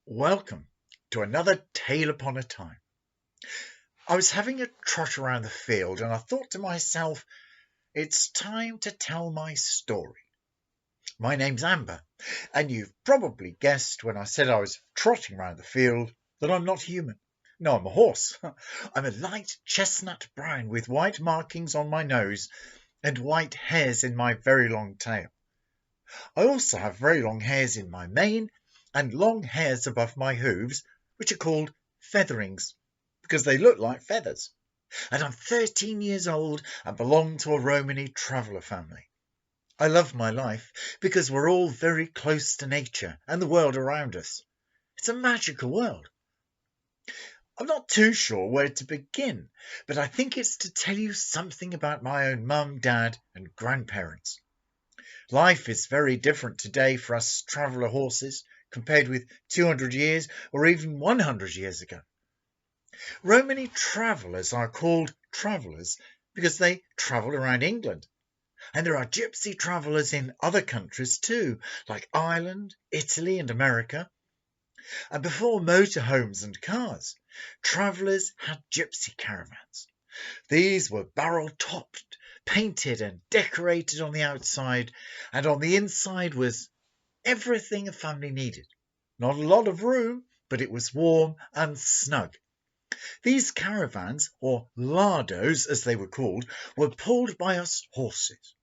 Welcome to another Tale Upon a Time. I was having a trot around the field and I thought to myself, it's time to tell my story. My name's Amber, and you've probably guessed when I said I was trotting around the field that I'm not human. No, I'm a horse. I'm a light chestnut brown with white markings on my nose and white hairs in my very long tail. I also have very long hairs in my mane and long hairs above my hooves, which are called featherings, because they look like feathers. And I'm 13 years old and belong to a Romany traveller family. I love my life because we're all very close to nature and the world around us. It's a magical world. I'm not too sure where to begin, but I think it's to tell you something about my own mum, dad, and grandparents. Life is very different today for us traveller horses compared with 200 years or even 100 years ago. Romany travellers are called travellers because they travelled around England. And there are gypsy travellers in other countries too, like Ireland, Italy and America. And before motorhomes and cars, travellers had gypsy caravans. These were barrel-topped, painted and decorated on the outside, and on the inside was everything a family needed. Not a lot of room, but it was warm and snug. These caravans, or lardos as they were called, were pulled by us horses.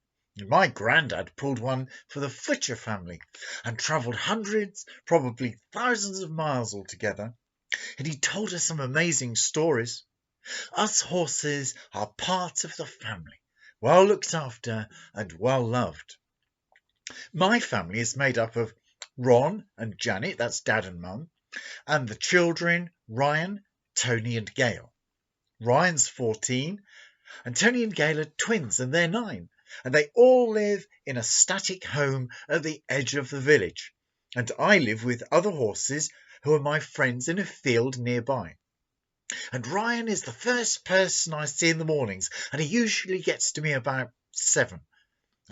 My grandad pulled one for the Fletcher family and travelled hundreds, probably thousands of miles altogether, and he told us some amazing stories. Us horses are part of the family, well looked after and well loved. My family is made up of Ron and Janet, that's dad and mum, and the children Ryan, Tony and Gail. Ryan's 14 and Tony and Gail are twins and they're 9, and they all live in a static home at the edge of the village, and I live with other horses who are my friends in a field nearby. And Ryan is the first person I see in the mornings, and he usually gets to me about 7.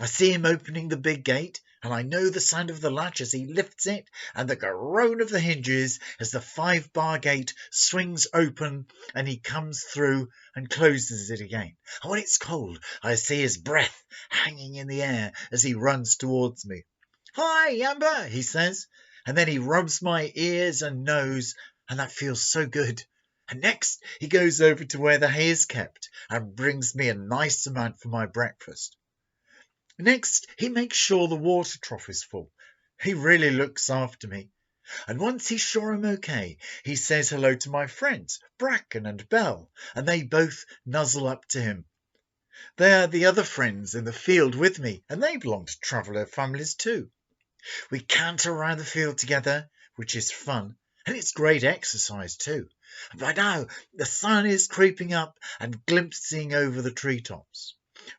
I see him opening the big gate, and I know the sound of the latch as he lifts it, and the groan of the hinges as the 5-bar gate swings open and he comes through and closes it again. And when it's cold, I see his breath hanging in the air as he runs towards me. "Hi, Amber," he says, and then he rubs my ears and nose, and that feels so good. And next he goes over to where the hay is kept and brings me a nice amount for my breakfast. Next, he makes sure the water trough is full. He really looks after me. And once he's sure I'm okay, he says hello to my friends, Bracken and Belle, and they both nuzzle up to him. They are the other friends in the field with me, and they belong to traveller families too. We canter around the field together, which is fun, and it's great exercise too. And by now, the sun is creeping up and glimpsing over the treetops.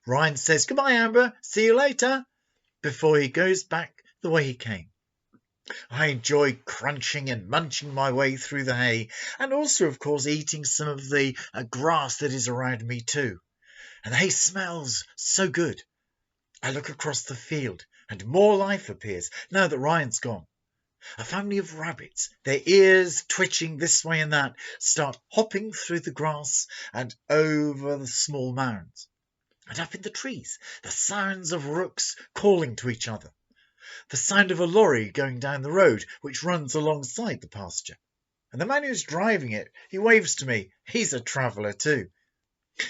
Ryan says, "Goodbye, Amber, see you later," before he goes back the way he came. I enjoy crunching and munching my way through the hay, and also, of course, eating some of the grass that is around me too. And the hay smells so good. I look across the field, and more life appears now that Ryan's gone. A family of rabbits, their ears twitching this way and that, start hopping through the grass and over the small mounds. And up in the trees, the sounds of rooks calling to each other. The sound of a lorry going down the road, which runs alongside the pasture. And the man who's driving it, he waves to me. He's a traveller too.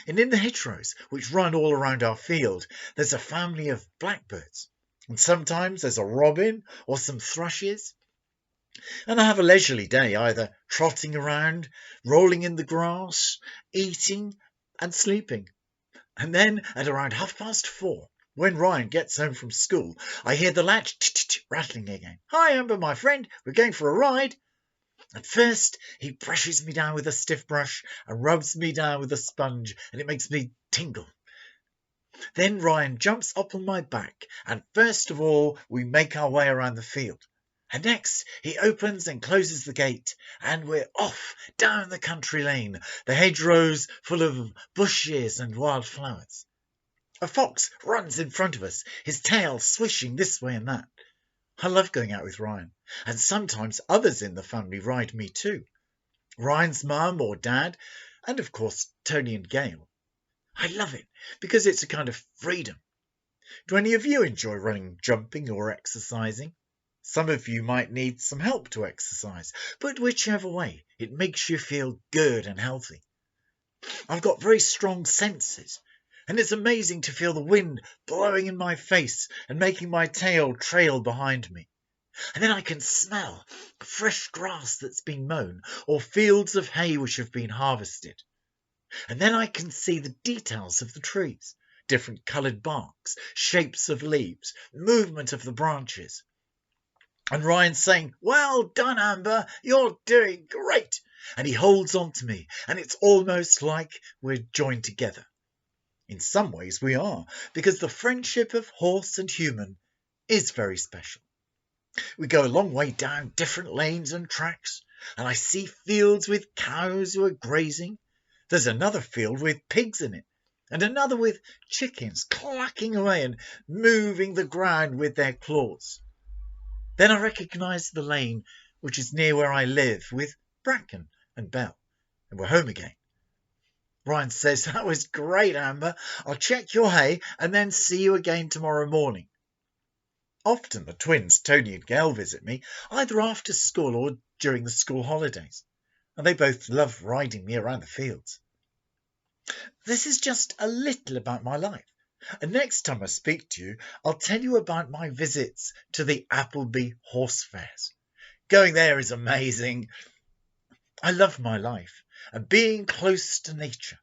And in the hedgerows, which run all around our field, there's a family of blackbirds. And sometimes there's a robin or some thrushes. And I have a leisurely day, either trotting around, rolling in the grass, eating and sleeping. And then at around 4:30, when Ryan gets home from school, I hear the latch rattling again. "Hi, Amber, my friend, we're going for a ride." At first, he brushes me down with a stiff brush and rubs me down with a sponge, and it makes me tingle. Then Ryan jumps up on my back, and first of all, we make our way around the field. And next, he opens and closes the gate, and we're off down the country lane, the hedgerows full of bushes and wild flowers. A fox runs in front of us, his tail swishing this way and that. I love going out with Ryan, and sometimes others in the family ride me too. Ryan's mum or dad, and of course Tony and Gail. I love it because it's a kind of freedom. Do any of you enjoy running, jumping, or exercising? Some of you might need some help to exercise, but whichever way, it makes you feel good and healthy. I've got very strong senses, and it's amazing to feel the wind blowing in my face and making my tail trail behind me. And then I can smell fresh grass that's been mown or fields of hay which have been harvested. And then I can see the details of the trees, different coloured barks, shapes of leaves, movement of the branches. And Ryan's saying, "Well done, Amber, you're doing great." And he holds on to me, and it's almost like we're joined together. In some ways we are, because the friendship of horse and human is very special. We go a long way down different lanes and tracks, and I see fields with cows who are grazing. There's another field with pigs in it, and another with chickens clacking away and moving the ground with their claws. Then I recognise the lane which is near where I live with bracken and bell, and we're home again. Ryan says, "That was great, Amber. I'll check your hay and then see you again tomorrow morning." Often the twins, Tony and Gail, visit me, either after school or during the school holidays, and they both love riding me around the fields. This is just a little about my life, and next time I speak to you, I'll tell you about my visits to the Appleby horse fairs. Going there is amazing. I love my life and being close to nature.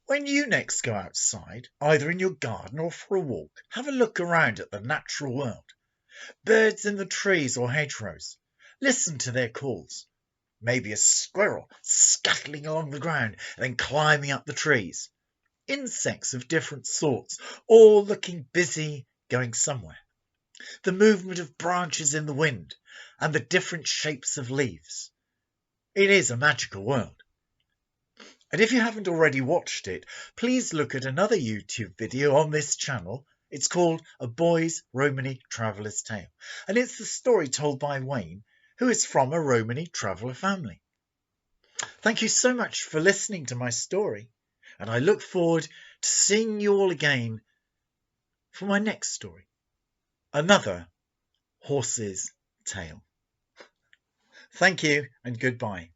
When you next go outside, either in your garden or for a walk, have a look around at the natural world. Birds in the trees or hedgerows. Listen to their calls. Maybe a squirrel scuttling along the ground and then climbing up the trees. Insects of different sorts, all looking busy, going somewhere. The movement of branches in the wind and the different shapes of leaves. It is a magical world. And if you haven't already watched it, please look at another YouTube video on this channel. It's called A Boy's Romany Traveller's Tale, and it's the story told by Wayne, who is from a Romany traveller family. Thank you so much for listening to my story, and I look forward to seeing you all again for my next story, another horse's tale. Thank you and goodbye.